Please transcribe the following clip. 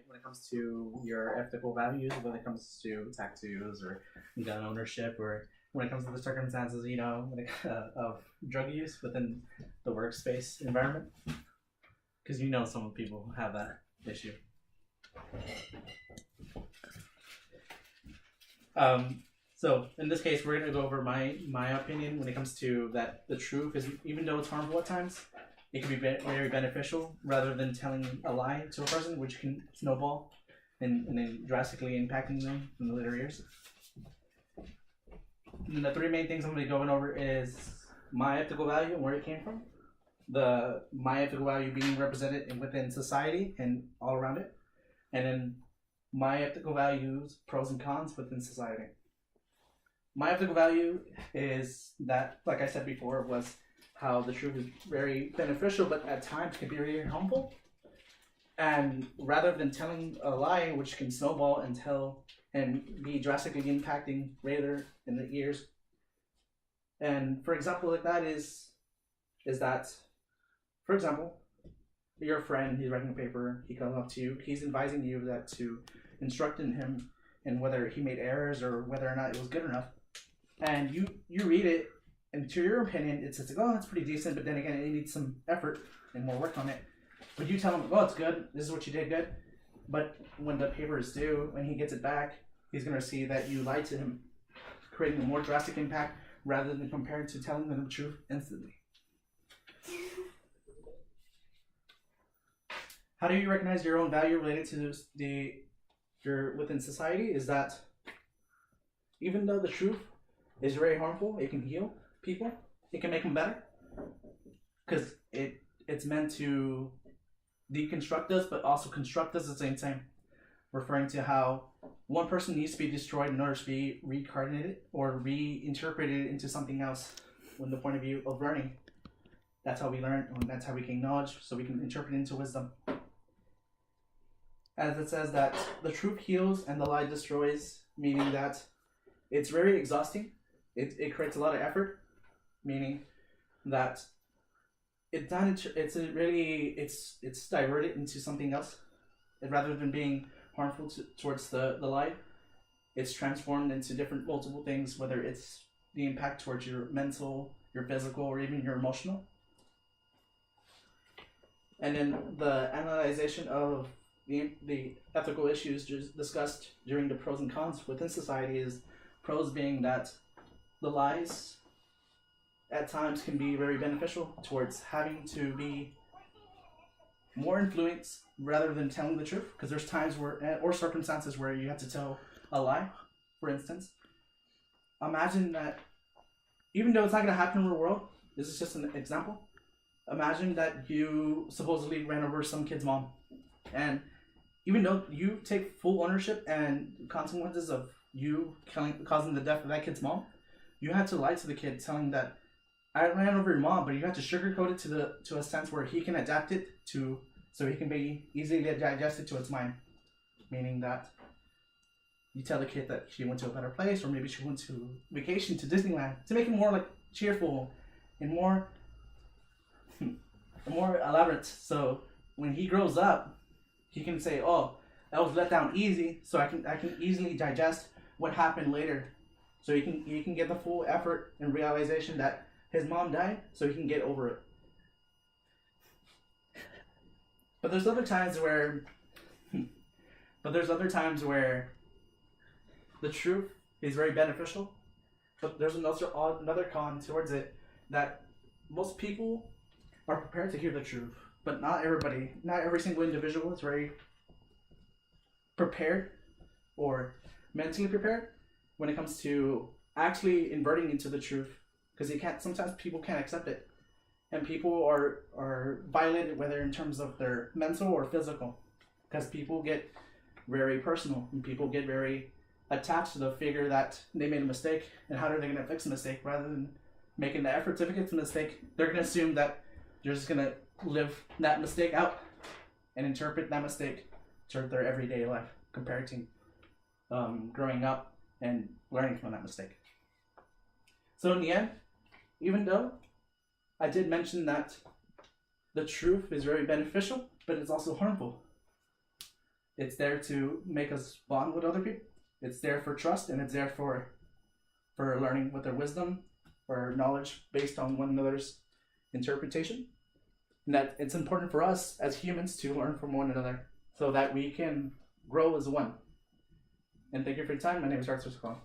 when it comes to your ethical values, when it comes to tattoos or gun ownership, or when it comes to the circumstances, of drug use within the workspace environment, because some people have that issue. So in this case, we're gonna go over my opinion when it comes to that. The truth is, even though it's harmful at times, it can be very beneficial rather than telling a lie to a person, which can snowball and then drastically impacting them in the later years. And the three main things I'm going to be going over is my ethical value and where it came from. My ethical value being represented within society and all around it. And then my ethical values, pros and cons within society. My ethical value is that, like I said before, was how the truth is very beneficial, but at times can be very harmful. And rather than telling a lie, which can snowball and be drastically impacting later in the years. And for example, like that is that, for example, your friend, he's writing a paper, he comes up to you, he's advising you that to instruct in him and whether he made errors or whether or not it was good enough. And you read it, and to your opinion, it says, oh, it's pretty decent, but then again, it needs some effort and more work on it. But you tell him, oh, it's good, this is what you did good. But when the paper is due, when he gets it back, he's going to see that you lied to him, creating a more drastic impact rather than compared to telling them the truth instantly. How do you recognize your own value related to your within society? Is that even though the truth is very harmful, it can heal people, it can make them better, because it's meant to deconstruct us but also construct us at the same time, referring to how one person needs to be destroyed in order to be reincarnated or reinterpreted into something else from the point of view of learning. That's how we learn, and that's how we gain knowledge, so we can interpret into wisdom. As it says that the truth heals and the lie destroys, meaning that it's very exhausting. It creates a lot of effort, meaning that it's diverted into something else. And rather than being harmful towards the lie, it's transformed into different multiple things, whether it's the impact towards your mental, your physical, or even your emotional. And then the analyzation of the ethical issues just discussed during the pros and cons within society is pros being that the lies at times can be very beneficial towards having to be more influenced rather than telling the truth, because there's times where, or circumstances where you have to tell a lie. For instance, imagine that, even though it's not going to happen in the real world, this is just an example. Imagine that you supposedly ran over some kid's mom, and even though you take full ownership and consequences of you causing the death of that kid's mom, you had to lie to the kid, telling that I ran over your mom, but you have to sugarcoat it to a sense where he can adapt it so he can be easily digested to its mind. Meaning that you tell the kid that she went to a better place, or maybe she went to vacation to Disneyland, to make it more like cheerful and more elaborate. So when he grows up, he can say, "Oh, I was let down easy, so I can easily digest what happened later." So he can get the full effort and realization that his mom died, so he can get over it. But there's other times where the truth is very beneficial. But there's another con towards it, that most people are prepared to hear the truth, but not everybody. Not every single individual is very prepared or mentally prepared when it comes to actually inverting into the truth, because sometimes people can't accept it, and people are violated, whether in terms of their mental or physical, because people get very personal and people get very attached to the figure that they made a mistake, and how are they going to fix a mistake. Rather than making the effort to fix a mistake, they're going to assume that you're just going to live that mistake out and interpret that mistake to their everyday life, compared to growing up and learning from that mistake. So in the end, even though I did mention that the truth is very beneficial, but it's also harmful. It's there to make us bond with other people. It's there for trust, and it's there for learning with their wisdom or knowledge based on one another's interpretation. And that it's important for us as humans to learn from one another so that we can grow as one. And thank you for your time. My name is Arthur Scott.